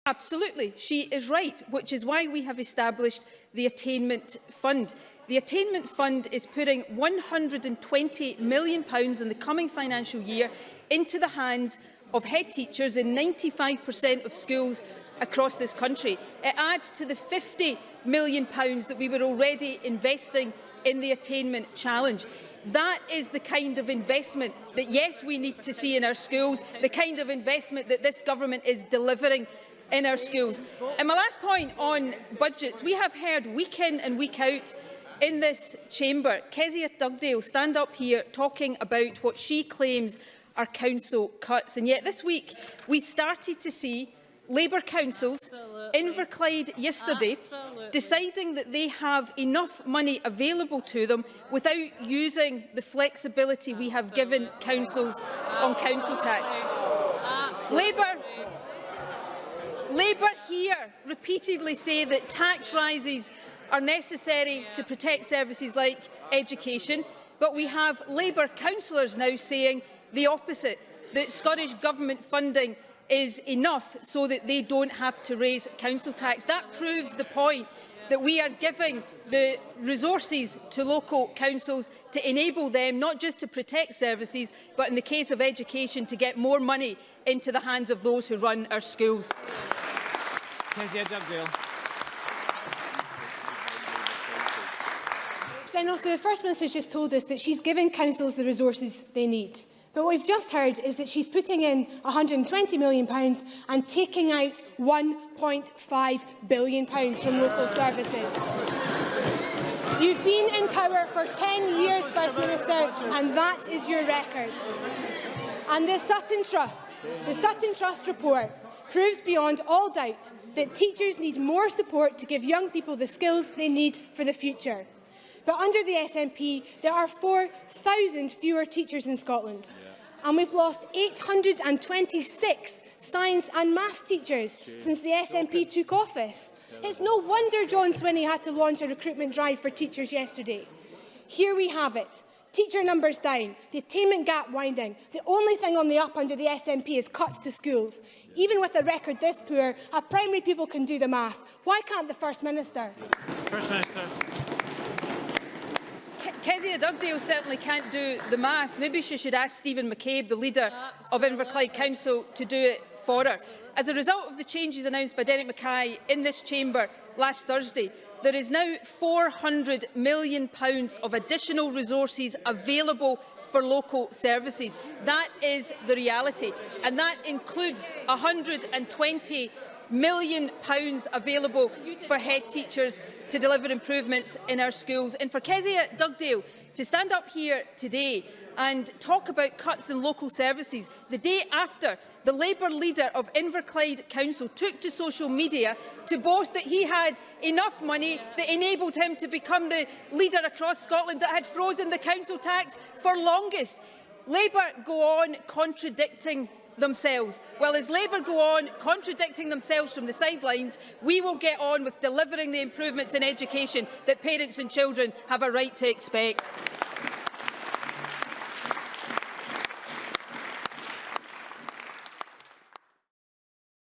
Absolutely, she is right, which is why we have established the Attainment Fund. The Attainment Fund is putting £120 million in the coming financial year into the hands of head teachers in 95% of schools across this country. It adds to the £50 million that we were already investing in the Attainment Challenge. That is the kind of investment that, yes, we need to see in our schools, the kind of investment that this government is delivering in our schools. And my last point on budgets, we have heard week in and week out in this chamber Kezia Dugdale stand up here talking about what she claims are council cuts. And yet this week we started to see Labour councils, Inverclyde yesterday, deciding that they have enough money available to them without using the flexibility we have given councils on council tax. Labour here repeatedly say that tax rises are necessary to protect services like education, but we have Labour councillors now saying the opposite, that Scottish Government funding is enough so that they don't have to raise council tax. That proves the point that we are giving the resources to local councils to enable them not just to protect services, but in the case of education, to get more money into the hands of those who run our schools. Kezia Dugdale. So the First Minister has just told us that she's giving councils the resources they need. But what we've just heard is that she's putting in £120 million and taking out £1.5 billion from local services. You've been in power for 10 years, First Minister, and that is your record. And the Sutton Trust report proves beyond all doubt that teachers need more support to give young people the skills they need for the future. But under the SNP, there are 4,000 fewer teachers in Scotland. And we've lost 826 science and maths teachers since the SNP took office. It's no wonder John Swinney had to launch a recruitment drive for teachers yesterday. Here we have it. Teacher numbers down, the attainment gap winding. The only thing on the up under the SNP is cuts to schools. Even with a record this poor, our primary people can do the math. Why can't the First Minister? First Minister. Kezia Dugdale certainly can't do the math. Maybe she should ask Stephen McCabe, the leader of Inverclyde Council, to do it for her. As a result of the changes announced by Derek Mackay in this chamber last Thursday, there is now £400 million of additional resources available for local services. That is the reality, and that includes £120 million available for head teachers to deliver improvements in our schools. And for Kezia Dugdale to stand up here today and talk about cuts in local services the day after the Labour leader of Inverclyde Council took to social media to boast that he had enough money that enabled him to become the leader across Scotland that had frozen the council tax for longest. Labour go on contradicting themselves. Well, as Labour go on contradicting themselves from the sidelines, we will get on with delivering the improvements in education that parents and children have a right to expect.